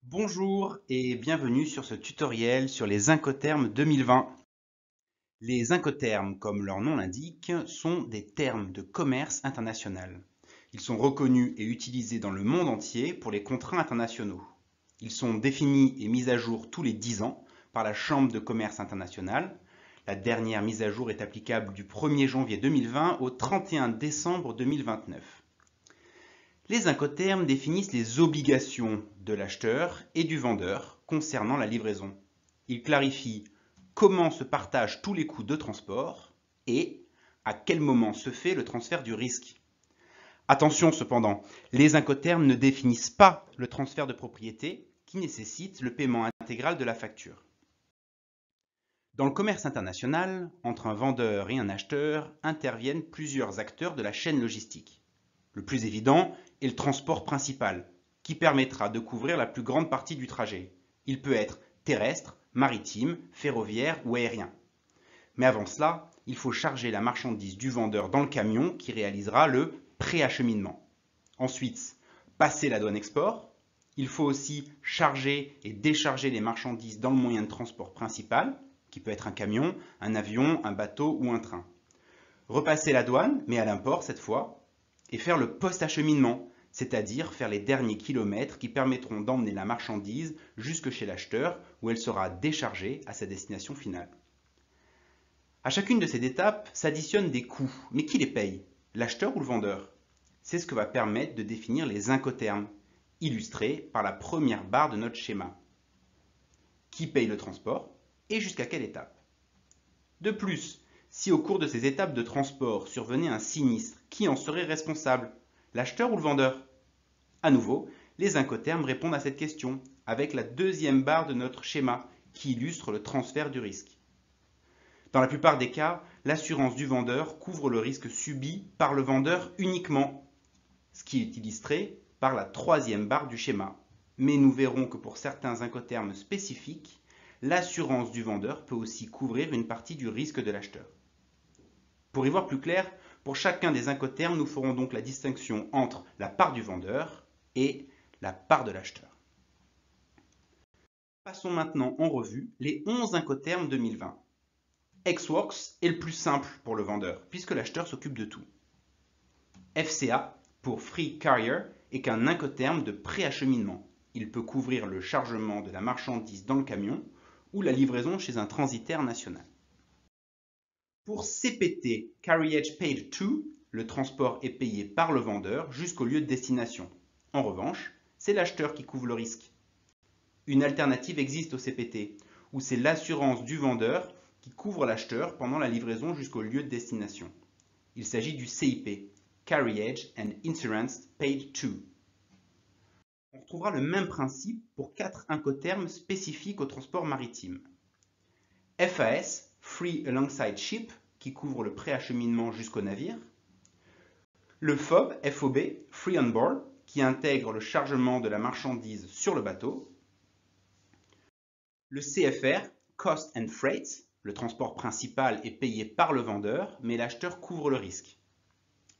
Bonjour et bienvenue sur ce tutoriel sur les Incoterms 2020. Les Incoterms, comme leur nom l'indique, sont des termes de commerce international. Ils sont reconnus et utilisés dans le monde entier pour les contrats internationaux. Ils sont définis et mis à jour tous les 10 ans par la Chambre de commerce internationale. La dernière mise à jour est applicable du 1er janvier 2020 au 31 décembre 2029. Les Incoterms définissent les obligations de l'acheteur et du vendeur concernant la livraison. Ils clarifient comment se partagent tous les coûts de transport et à quel moment se fait le transfert du risque. Attention cependant, les Incoterms ne définissent pas le transfert de propriété qui nécessite le paiement intégral de la facture. Dans le commerce international, entre un vendeur et un acheteur interviennent plusieurs acteurs de la chaîne logistique. Le plus évident est le transport principal, qui permettra de couvrir la plus grande partie du trajet. Il peut être terrestre, maritime, ferroviaire ou aérien. Mais avant cela, il faut charger la marchandise du vendeur dans le camion qui réalisera le préacheminement. Ensuite, passer la douane export. Il faut aussi charger et décharger les marchandises dans le moyen de transport principal, qui peut être un camion, un avion, un bateau ou un train. Repasser la douane, mais à l'import cette fois, et faire le post-acheminement, c'est-à-dire faire les derniers kilomètres qui permettront d'emmener la marchandise jusque chez l'acheteur où elle sera déchargée à sa destination finale. À chacune de ces étapes s'additionnent des coûts, mais qui les paye? L'acheteur ou le vendeur? C'est ce que va permettre de définir les Incoterms, illustrés par la première barre de notre schéma. Qui paye le transport et jusqu'à quelle étape? De plus, si au cours de ces étapes de transport survenait un sinistre, qui en serait responsable? L'acheteur ou le vendeur? À nouveau, les Incoterms répondent à cette question avec la deuxième barre de notre schéma qui illustre le transfert du risque. Dans la plupart des cas, l'assurance du vendeur couvre le risque subi par le vendeur uniquement, ce qui est illustré par la troisième barre du schéma. Mais nous verrons que pour certains Incoterms spécifiques, l'assurance du vendeur peut aussi couvrir une partie du risque de l'acheteur. Pour y voir plus clair, pour chacun des Incoterms, nous ferons donc la distinction entre la part du vendeur et la part de l'acheteur. Passons maintenant en revue les 11 Incoterms 2020. Ex-Works est le plus simple pour le vendeur, puisque l'acheteur s'occupe de tout. FCA, pour Free Carrier, est qu'un Incoterm de préacheminement. Il peut couvrir le chargement de la marchandise dans le camion ou la livraison chez un transitaire national. Pour CPT, Carriage Paid To, le transport est payé par le vendeur jusqu'au lieu de destination. En revanche, c'est l'acheteur qui couvre le risque. Une alternative existe au CPT, où c'est l'assurance du vendeur qui couvre l'acheteur pendant la livraison jusqu'au lieu de destination. Il s'agit du CIP, Carriage and Insurance Paid To. On retrouvera le même principe pour 4 Incoterms spécifiques au transport maritime. FAS, Free Alongside Ship, qui couvre le préacheminement jusqu'au navire. Le FOB, FOB, Free On Board, qui intègre le chargement de la marchandise sur le bateau. Le CFR, Cost and Freight, le transport principal est payé par le vendeur, mais l'acheteur couvre le risque.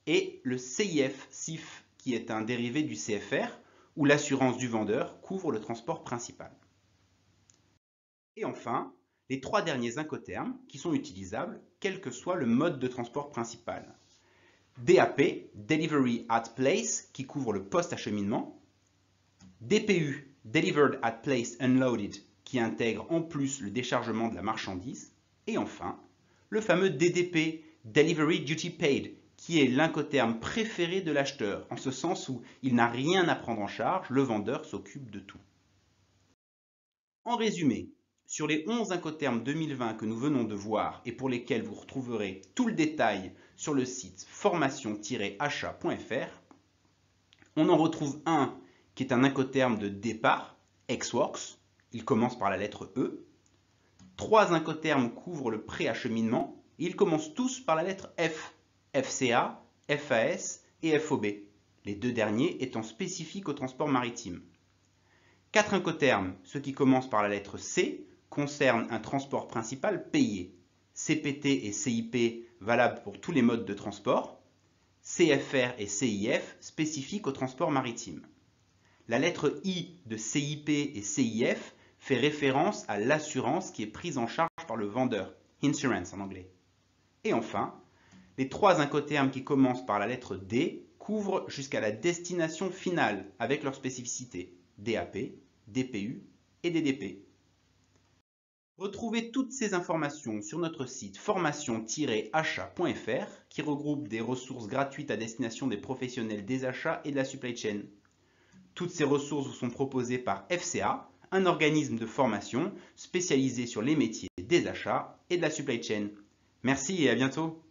Et le CIF, CIF, qui est un dérivé du CFR, où l'assurance du vendeur couvre le transport principal. Et enfin, les 3 derniers Incoterms qui sont utilisables, quel que soit le mode de transport principal. DAP, Delivery at Place, qui couvre le post-acheminement. DPU, Delivered at Place Unloaded, qui intègre en plus le déchargement de la marchandise. Et enfin, le fameux DDP, Delivery Duty Paid, qui est l'Incoterm préféré de l'acheteur, en ce sens où il n'a rien à prendre en charge, le vendeur s'occupe de tout. En résumé, sur les 11 Incoterms 2020 que nous venons de voir et pour lesquels vous retrouverez tout le détail sur le site formation-achat.fr, on en retrouve un qui est un Incoterm de départ, Ex-Works, il commence par la lettre E. 3 Incoterms couvrent le préacheminement et ils commencent tous par la lettre F, FCA, FAS et FOB, les 2 derniers étant spécifiques au transport maritime. 4 Incoterms, ceux qui commencent par la lettre C, concernent un transport principal payé. CPT et CIP valables pour tous les modes de transport. CFR et CIF spécifiques au transport maritime. La lettre I de CIP et CIF fait référence à l'assurance qui est prise en charge par le vendeur, insurance en anglais. Et enfin, les 3 incoterms qui commencent par la lettre D couvrent jusqu'à la destination finale avec leurs spécificités DAP, DPU et DDP. Retrouvez toutes ces informations sur notre site formation-achat.fr qui regroupe des ressources gratuites à destination des professionnels des achats et de la supply chain. Toutes ces ressources vous sont proposées par FCA, un organisme de formation spécialisé sur les métiers des achats et de la supply chain. Merci et à bientôt.